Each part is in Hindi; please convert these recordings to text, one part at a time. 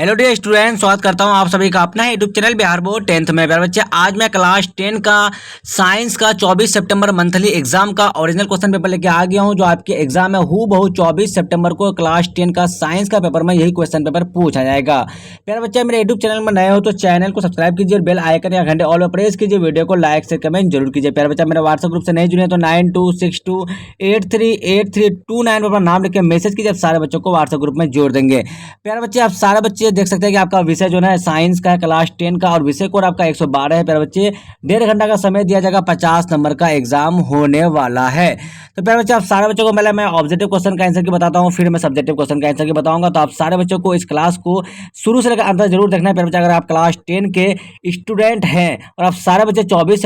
हेलो डियर स्टूडेंट, स्वागत करता हूं आप सभी का अपना YouTube channel Bihar board 10th में। प्यारे बच्चे, आज मैं क्लास 10 का साइंस का 24 सितंबर मंथली एग्जाम का ओरिजिनल क्वेश्चन पेपर लेके आ गया हूं। जो आपके एग्जाम है हूबहू 24 सितंबर को क्लास 10 का साइंस का पेपर में यही क्वेश्चन पेपर पूछा जाएगा। प्यारे बच्चे, मेरे यूट्यूब चैनल में नए हो तो चैनल को सब्सक्राइब कीजिए और बेल आइकन या घंटे ऑल पर प्रेस कीजिए। वीडियो को लाइक से कमेंट जरूर कीजिए। प्यारे बच्चे, मेरे व्हाट्सएप ग्रुप से नहीं जुड़े तो 9262838329 पर अपना नाम लिख के मैसेज कीजिए। सारे बच्चों को व्हाट्सएप ग्रुप में जोड़ देंगे। प्यारे बच्चे, आप सारे बच्चे देख सकते हैं कि आपका विषय जो है साइंस का है क्लास 10 का, और विषय कोड आपका 112 है। प्यारे बच्चे, 1.5 घंटा का समय दिया जाएगा, 50 नंबर का एग्जाम होने वाला है। तो प्यारे बच्चे, आप सारे बच्चों को पहले मैं ऑब्जेक्टिव क्वेश्चन का आंसर की बताता हूँ, फिर मैं सब्जेक्टिव क्वेश्चन का आंसर की बताऊंगा। तो आप सारे बच्चों को इस क्लास को शुरू से लेकर अंत तक जरूर देखना है। प्यारे बच्चे, अगर आप क्लास 10 के स्टूडेंट हैं और आप सारे बच्चे 24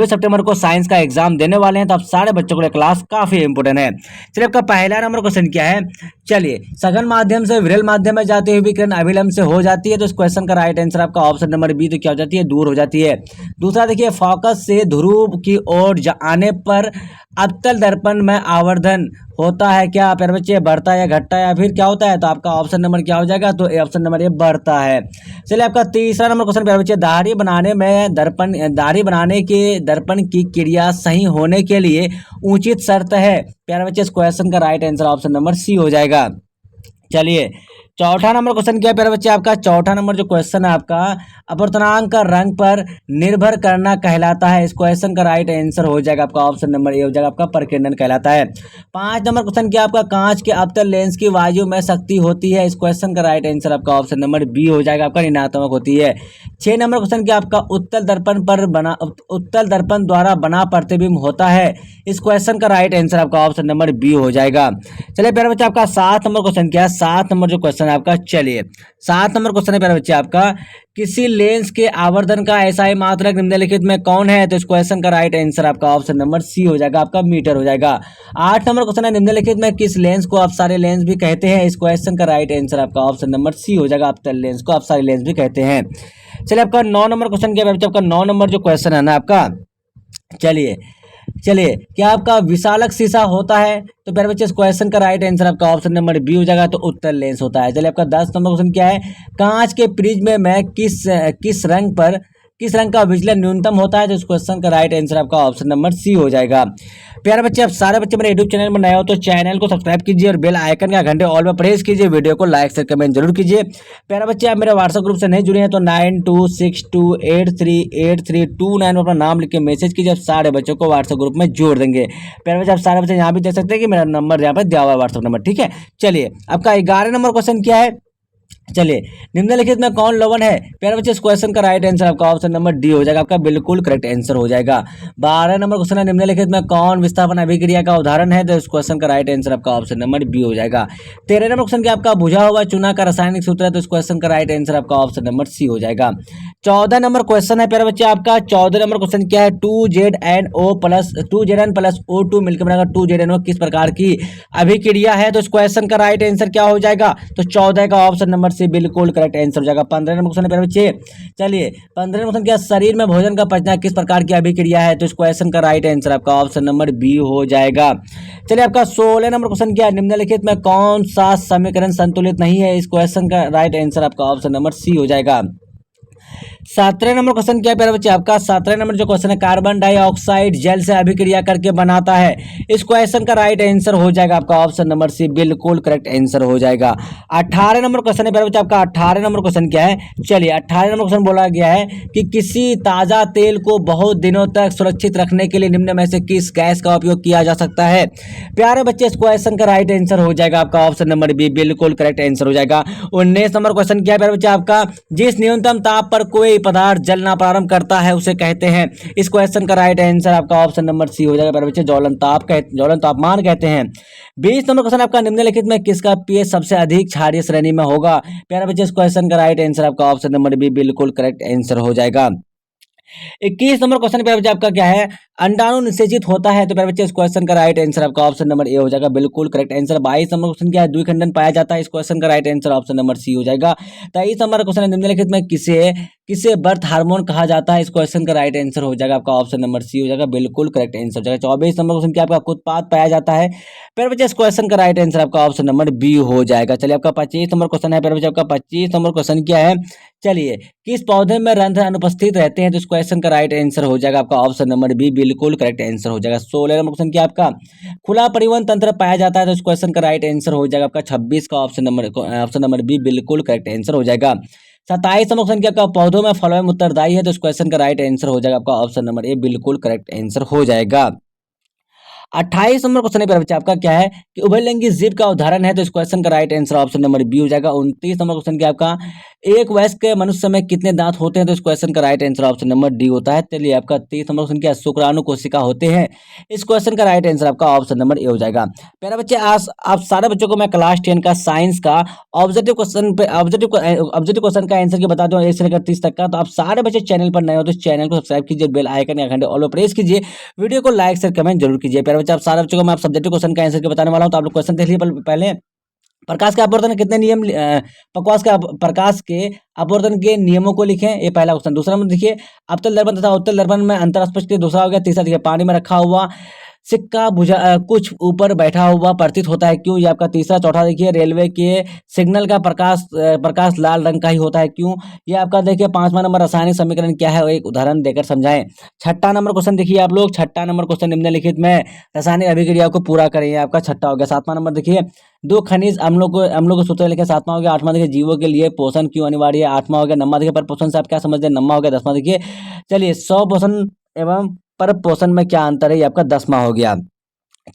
सितंबर को साइंस का एग्जाम देने वाले हैं, तो आप सारे बच्चों के लिए क्लास काफी इंपोर्टेंट है। चलिए, आपका पहला नंबर क्वेश्चन क्या है। चलिए, सघन माध्यम से विरल माध्यम में जाती हुई विकिरण अभिलंब से हो जाती है, तो इस क्वेश्चन का राइट आंसर आपका ऑप्शन नंबर बी, तो क्या हो जाती है, दूर हो जाती है। दूसरा देखिए, फोकस से ध्रुव की ओर आने पर अवतल दर्पण में आवर्धन होता है क्या। प्यारे बच्चे, बढ़ता है या घटता है या फिर क्या होता है, तो आपका ऑप्शन नंबर क्या हो जाएगा, तो ऑप्शन नंबर ये बढ़ता है। चलिए, आपका तीसरा नंबर क्वेश्चन प्यारे बच्चे, दाढ़ी बनाने के दर्पण की क्रिया सही होने के लिए उचित शर्त है। प्यारे बच्चे, इस क्वेश्चन का right answer option number C हो जाएगा। चलिए, चौथा नंबर क्वेश्चन क्या है प्यारे बच्चे, आपका चौथा नंबर जो क्वेश्चन है आपका अपवर्तनांक का रंग पर निर्भर करना कहलाता है। इस क्वेश्चन का राइट आंसर हो जाएगा आपका ऑप्शन नंबर ए हो जाएगा, आपका प्रकीर्णन कहलाता है। 5 नंबर क्वेश्चन क्या आपका कांच के अवतल लेंस की वायु में शक्ति होती है। इस क्वेश्चन का राइट आंसर आपका ऑप्शन नंबर बी हो जाएगा, आपका ऋणात्मक होती है। 6 नंबर क्वेश्चन क्या आपका उत्तल दर्पण द्वारा बना प्रतिबिंब होता है। इस क्वेश्चन का राइट आंसर आपका ऑप्शन नंबर बी हो जाएगा। चलिए प्यारे बच्चे, आपका 7 नंबर क्वेश्चन क्या है। 7 नंबर जो क्वेश्चन है आपका, चलिए 7 नंबर क्वेश्चन है प्यारे बच्चे आपका, किसी लेंस के आवर्धन का एसआई मात्रक निम्नलिखित में कौन है। तो इस क्वेश्चन का राइट आंसर आपका ऑप्शन नंबर सी हो जाएगा, आपका मीटर हो जाएगा। 8 नंबर क्वेश्चन है, निम्नलिखित में किस लेंस को आप सारे लेंस भी कहते हैं। इस क्वेश्चन का राइट आंसर आपका ऑप्शन नंबर सी हो जाएगा, अवतल लेंस को आप सारे लेंस भी कहते हैं। चलिए, आपका 9 नंबर क्वेश्चन क्या है बच्चे, आपका 9 नंबर जो क्वेश्चन है ना आपका, चलिए क्या आपका विशालक शीशा होता है। तो प्यारे बच्चे, इस क्वेश्चन का राइट आंसर आपका ऑप्शन नंबर बी हो जाएगा, तो उत्तल लेंस होता है। चलिए, आपका 10 नंबर क्वेश्चन क्या है, कांच के प्रिज्म में किस रंग का विचलन न्यूनतम होता है। तो इस क्वेश्चन का राइट आंसर आपका ऑप्शन नंबर सी हो जाएगा। प्यारे बच्चे, आप सारे बच्चे मेरे यूट्यूब चैनल में नए हो तो चैनल को सब्सक्राइब कीजिए और बेल आइकन का घंटे ऑल पर प्रेस कीजिए। वीडियो को लाइक से कमेंट जरूर कीजिए। प्यारे बच्चे, आप मेरे व्हाट्सएप ग्रुप से नहीं जुड़े हैं तो 9262838329 पर अपना नाम लिख के मैसेज कीजिए। सारे बच्चों को व्हाट्सएप ग्रुप में जोड़ देंगे। प्यारे बच्चे, आप सारे बच्चे यहाँ भी देख सकते हैं कि मेरा नंबर यहाँ पर दिया हुआ है, व्हाट्सएप नंबर, ठीक है। चलिए, आपका 11 नंबर क्वेश्चन क्या है। चलिए, निम्नलिखित में कौन लवण है। प्यारे बच्चे, इस क्वेश्चन का राइट आंसर आपका ऑप्शन नंबर डी हो जाएगा, आपका बिल्कुल करेक्ट आंसर हो जाएगा। 12 नंबर क्वेश्चन है, निम्नलिखित में कौन विस्थापन अभिक्रिया का उदाहरण है। तो इस क्वेश्चन का राइट आंसर आपका ऑप्शन नंबर बी हो जाएगा। 13 नंबर क्वेश्चन क्या आपका बुझा हुआ चूना का रासायनिक सूत्र है। तो इस क्वेश्चन का राइट आंसर आपका ऑप्शन नंबर सी हो जाएगा। 14 नंबर क्वेश्चन है प्यारे बच्चे आपका, 14 नंबर क्वेश्चन क्या है, 2Zn+O2 मिलकर बनेगा 2ZnO किस प्रकार की अभिक्रिया है। तो इस क्वेश्चन का राइट आंसर क्या हो जाएगा, तो 14 का ऑप्शन नंबर सी बिल्कुल करेक्ट आंसर हो जाएगा। 15 नंबर क्वेश्चन है प्यारे बच्चे, चलिए 15 नंबर क्वेश्चन क्या, शरीर में भोजन का पचना किस प्रकार की अभिक्रिया है। तो इस क्वेश्चन का राइट आंसर आपका ऑप्शन नंबर बी हो जाएगा। चलिए, आपका 16 नंबर क्वेश्चन क्या है, निम्नलिखित में कौन सा समीकरण संतुलित नहीं है। इस क्वेश्चन का राइट आंसर आपका ऑप्शन नंबर सी हो जाएगा। 17 नंबर क्वेश्चन क्या है प्यारे बच्चे आपका, 17 नंबर जो क्वेश्चन है, कार्बन डाइऑक्साइड जल से अभिक्रिया करके बनाता है। इस क्वेश्चन का राइट आंसर हो जाएगा आपका ऑप्शन नंबर सी बिल्कुल करेक्ट आंसर हो जाएगा। 18 नंबर क्वेश्चन है प्यारे बच्चे आपका, 18 नंबर क्वेश्चन क्या है, चलिए 18 नंबर क्वेश्चन बोला गया है कि किसी ताजा तेल को बहुत दिनों तक सुरक्षित रखने के लिए निम्न में से किस गैस का उपयोग किया जा सकता है। प्यारे बच्चे, इस क्वेश्चन का राइट आंसर हो जाएगा आपका ऑप्शन नंबर बी बिल्कुल करेक्ट आंसर हो जाएगा। 19 नंबर क्वेश्चन क्या है प्यारे बच्चे आपका, जिस न्यूनतम ताप पर कोई पदार्थ जलना प्रारंभ करता है उसे कहते हैं। इस क्वेश्चन का राइट आंसर आपका ऑप्शन नंबर सी हो जाएगा प्यारे बच्चे, ज्वलन तापमान कहते हैं। 20 नंबर क्वेश्चन आपका, निम्नलिखित में किसका पीएच सबसे अधिक क्षारीय श्रेणी में होगा। प्यारे बच्चे, इस क्वेश्चन का राइट आंसर आपका ऑप्शन नंबर बी बिल्कुल करेक्ट आंसर हो जाएगा। 21 नंबर क्वेश्चन पे बच्चे आपका क्या है, अंडाणु निषेचित होता है, तो प्यारे बच्चे इस क्वेश्चन का राइट आंसर आपका ऑप्शन नंबर ए हो जाएगा, बिल्कुल करेक्ट आंसर। 22 नंबर क्वेश्चन क्या है, द्विखंडन पाया जाता है, इस क्वेश्चन का right answer option number C हो जाएगा। 23 नंबर क्वेश्चन है, निम्नलिखित में किसे किसे बर्थ हार्मोन कहा जाता है, इस क्वेश्चन का राइट आंसर हो जाएगा आपका ऑप्शन नंबर सी हो जाएगा, बिल्कुल करेक्ट आंसर हो जाएगा। 24 नंबर क्वेश्चन क्या आपका उत्पाद पाया जाता है, प्यारे बच्चे इस क्वेश्चन का राइट आंसर आपका ऑप्शन नंबर बी हो जाएगा। चलिए आपका 25 नंबर क्वेश्चन है, प्यारे बच्चे आपका 25 नंबर क्वेश्चन क्या है, चलिए किस पौधे में रंध्र अनुपस्थित रहते हैं, तो इस क्वेश्चन का राइट आंसर हो जाएगा आपका ऑप्शन नंबर बी, बिल्कुल करेक्ट आंसर हो जाएगा। 16 नंबर क्वेश्चन क्या आपका खुला परिवहन तंत्र पाया जाता है, तो इस क्वेश्चन का राइट आंसर हो जाएगा आपका 26 का ऑप्शन नंबर बी, बिल्कुल करेक्ट आंसर हो जाएगा। 27 नंबर क्वेश्चन क्या आपका पौधों में फलों में उत्तरदायी है, तो इस क्वेश्चन का राइट आंसर हो जाएगा आपका ऑप्शन नंबर ए, बिल्कुल करेक्ट आंसर हो जाएगा। 28 नंबर क्वेश्चन है प्यारे बच्चे आपका क्या है कि उभयलिंगी जीव का उदाहरण है, तो इस क्वेश्चन का right answer option number B हो जाएगा। 29 नंबर क्वेश्चन क्या आपका एक वयस्क मनुष्य में कितने दांत होते हैं, तो इस क्वेश्चन का right answer option number D होता है। चलिए आपका 30 नंबर क्वेश्चन क्या है, शुक्राणु कोशिका होते हैं, इस क्वेश्चन का राइट आंसर आपका ऑप्शन नंबर ए हो जाएगा। प्यारे बच्चे आज आप सारे बच्चों को मैं क्लास 10 का साइंस का ऑब्जेक्टिव क्वेश्चन का आंसर की बता दूं 1 से लेकर 30 तक का। तो आप सारे बच्चे चैनल पर नए हो तो चैनल को सब्सक्राइब कीजिए, बेल आइकन या घंटे ऑल पर प्रेस कीजिए, वीडियो को लाइक शेयर कमेंट जरूर कीजिए। प्यारे बच्चे आप सारे बच्चों को मैं सब्जेक्टिव क्वेश्चन का आंसर के बताने वाला हूं, तो आप लोग क्वेश्चन देख लीजिए पहले। प्रकाश के अपवर्तन कितने नियम प्रकाश के अपवर्तन के नियमों को लिखें, ये पहला क्वेश्चन। दूसरा नंबर देखिए अवतल दर्पण तथा उत्तल दर्पण में अंतर स्पष्ट कीजिए, दूसरा हो गया। तीसरा देखिए पानी में रखा हुआ सिक्का कुछ ऊपर बैठा हुआ प्रतीत होता है, क्यों, ये आपका तीसरा। चौथा देखिए रेलवे के सिग्नल का प्रकाश लाल रंग का ही होता है, क्यों, ये आपका देखिए। पांचवा नंबर रासायनिक समीकरण क्या है, एक उदाहरण देकर समझाएं। छठा नंबर क्वेश्चन देखिए आप लोग, छठा नंबर क्वेश्चन निम्नलिखित में रासायनिक अभिक्रिया को पूरा करें, ये आपका छठा हो गया। सातवां नंबर देखिए दो खनिज अम्लों को सूत्र लिखे, सातवां हो गया। आठवां देखिए जीवों के लिए पोषण क्यों अनिवार्य है, आठवां हो गया। नंबर देखिए पर पोषण से आप क्या समझते हैं, नंबर हो गया। दसवां देखिए चलिए सौ पोषण एवं पर पोषण में क्या अंतर है, ये आपका 10वां हो गया।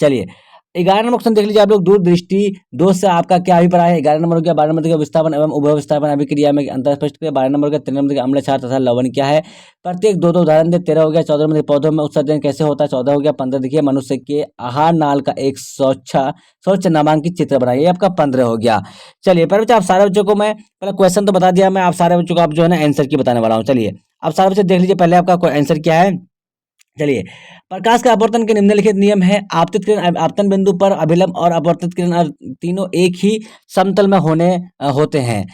चलिए 11 नंबर क्वेश्चन देख लीजिए आप लोग, दूरदृष्टि दोष से आपका क्या अभिप्राय है। 11 नंबर हो गया। 12 नंबर देखिए विस्थापन एवं उभय विस्थापन अभिक्रिया में अंतर स्पष्ट करें। 12 नंबर हो गया। 13 नंबर अम्ल क्षार तथा लवण क्या है, प्रत्येक दो उदाहरण दे। 13 हो गया। 14 नंबर पौधों में उत्सर्जन कैसे होता है। 14 हो गया। 15 देखिए मनुष्य के आहार नाल का एक स्वच्छ नामांकित चित्र बनाइए, आपका 15 हो गया। चलिए पर बच्चे आप सारे बच्चों को मैं पहले क्वेश्चन तो बता दिया, मैं आप सारे बच्चों को आप जो है ना आंसर की बताने वाला हूँ। चलिए आप सारे बच्चे देख लीजिए पहले आपका आंसर क्या है। चलिए प्रकाश के अपवर्तन के निम्नलिखित नियम है, आपतित किरण आपतन बिंदु पर अभिलंब और अपवर्तित किरण तीनों एक ही समतल में होते हैं।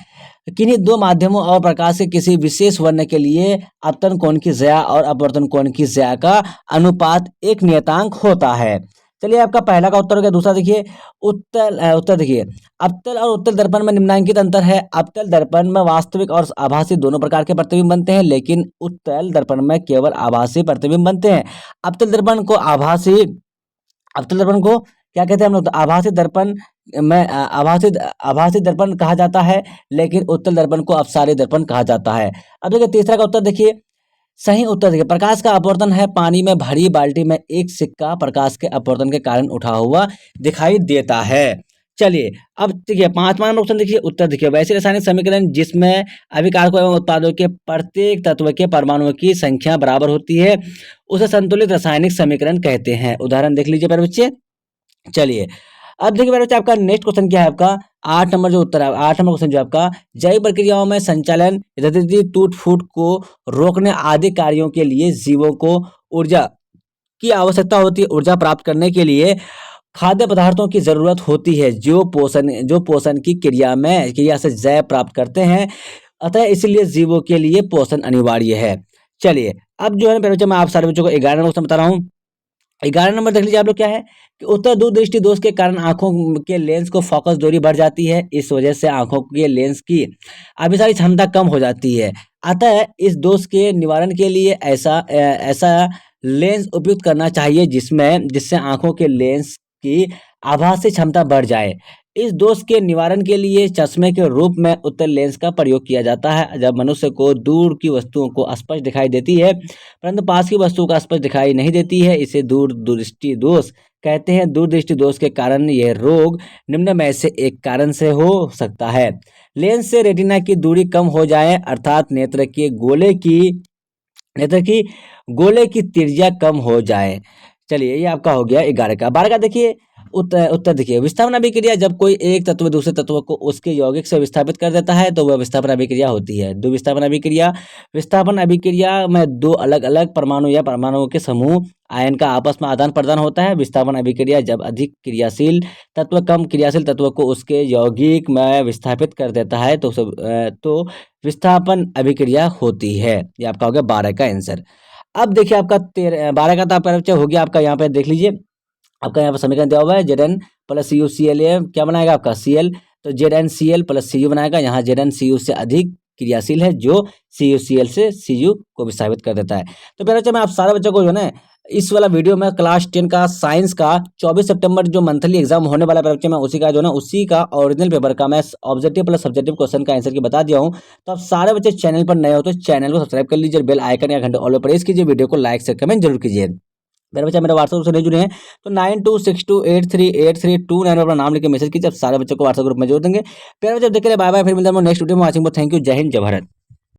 किन्हीं दो माध्यमों और प्रकाश के किसी विशेष वर्ण के लिए अपतन कोण की ज्या और अपवर्तन कोण की ज्या का अनुपात एक नियतांक होता है। चलिए आपका पहला का उत्तर हो गया। दूसरा देखिए उत्तर देखिए अवतल और उत्तल दर्पण में निम्नांकित अंतर है। अवतल दर्पण में वास्तविक और आभासी दोनों प्रकार के प्रतिबिंब बनते हैं, लेकिन उत्तल दर्पण में केवल आभासी प्रतिबिंब बनते हैं। अवतल दर्पण को क्या कहते हैं हम लोग, तो आभासी दर्पण में आभासी दर्पण कहा जाता है, लेकिन उत्तल दर्पण को अपसारी दर्पण कहा जाता है। अब देखिए तीसरा का उत्तर देखिए, सही उत्तर देखिए प्रकाश का अपवर्तन है, पानी में भरी बाल्टी में एक सिक्का प्रकाश के अपवर्तन के कारण उठा हुआ दिखाई देता है। चलिए अब देखिए पांचवा नंबर क्वेश्चन देखिए, उत्तर देखिए वैसे रासायनिक समीकरण जिसमें अभिकारकों एवं उत्पादों के प्रत्येक तत्व के परमाणुओं की संख्या बराबर होती है उसे संतुलित रासायनिक समीकरण कहते हैं। उदाहरण देख लीजिए मेरे बच्चे। चलिए अब देखिए मेरे बच्चे आपका नेक्स्ट क्वेश्चन क्या है, आपका 8 नंबर जो उत्तर है, 8 नंबर क्वेश्चन जो आपका जैविक प्रक्रियाओं में संचालन टूट फूट को रोकने आदि कार्यों के लिए जीवों को ऊर्जा की आवश्यकता होती है। ऊर्जा प्राप्त करने के लिए खाद्य पदार्थों की जरूरत होती है, जो पोषण की क्रिया से जैव प्राप्त करते हैं, अतः इसलिए जीवों के लिए पोषण अनिवार्य है। चलिए अब जो है ना बच्चों मैं आप सारे बच्चों को 11 नंबर क्वेश्चन बता रहा हूँ। 11 नंबर देख लीजिए आप लोग क्या है कि उत्तर दूरदृष्टि दोष के कारण आंखों के लेंस को फोकस दूरी बढ़ जाती है, इस वजह से आंखों के लेंस की अभिसारी क्षमता कम हो जाती है। अतः इस दोष के निवारण के लिए ऐसा लेंस उपयुक्त करना चाहिए जिससे आंखों के लेंस की आभासी क्षमता बढ़ जाए। इस दोष के निवारण के लिए चश्मे के रूप में उत्तल लेंस का प्रयोग किया जाता है। जब मनुष्य को दूर की वस्तुओं को स्पष्ट दिखाई देती है परंतु पास की वस्तुओं का स्पष्ट दिखाई नहीं देती है, इसे दूरदृष्टि दोष कहते हैं। दूरदृष्टि दोष के कारण यह रोग निम्न में से एक कारण से हो सकता है। लेंस से रेटिना की दूरी कम हो जाए, अर्थात नेत्र की गोले की त्रिज्या कम हो जाए। चलिए ये आपका हो गया 11 का। 12 का देखिए उत्तर देखिए, विस्थापन अभिक्रिया जब कोई एक तत्व दूसरे तत्व को उसके यौगिक से विस्थापित कर देता है तो वह विस्थापन अभिक्रिया होती है। द्विविस्थापन अभिक्रिया, विस्थापन अभिक्रिया में दो अलग अलग परमाणु या परमाणुओं के समूह आयन का आपस में आदान प्रदान होता है। विस्थापन अभिक्रिया जब अधिक क्रियाशील तत्व कम क्रियाशील तत्व को उसके यौगिक में विस्थापित कर देता है तो विस्थापन अभिक्रिया होती है। ये आपका हो गया 12 का आंसर। अब देखिए आपका 12 का तो आपका बच्चा हो गया। आपका यहाँ पे देख लीजिए, आपका यहाँ पर समीकरण दिया हुआ है Zn plus U C L, क्या बनाएगा आपका Cl, तो ZnCl प्लस Cu बनाएगा। यहाँ ZnCu से अधिक क्रियाशील है जो CuCl से Cu को विस्थापित कर देता है। तो प्यारे बच्चों मैं आप सारे बच्चों को जो है इस वाला वीडियो में क्लास 10 का साइंस का 24 सितंबर जो मंथली एग्जाम होने वाला है बच्चे में उसी का जो है उसी का ओरिजिनल पेपर का मैं ऑब्जेक्टिव प्लस सब्जेक्टिव क्वेश्चन का आंसर की बता दिया हूँ। तो आप सारे बच्चे चैनल पर नए हो तो चैनल को सब्सक्राइब कर लीजिए, बेल आइकन या घंटे ऑल पर प्रेस कीजिए, वीडियो को लाइक से कमेंट जरूर कीजिए। मेरे बच्चा मेरे व्हाट्सएप से नहीं जुड़े हैं तो 9262838329 पर अपना नाम लिख के मैसेज कीजिए। अब सारे बच्चों को व्हाट्सएप ग्रुप में जोड़ देंगे। प्यारे बच्चे देखिए बाय बाय, फिर मिलते हैं नेक्स्ट वीडियो में। वाचिंग, थैंक यू, जय हिंद, जय भारत।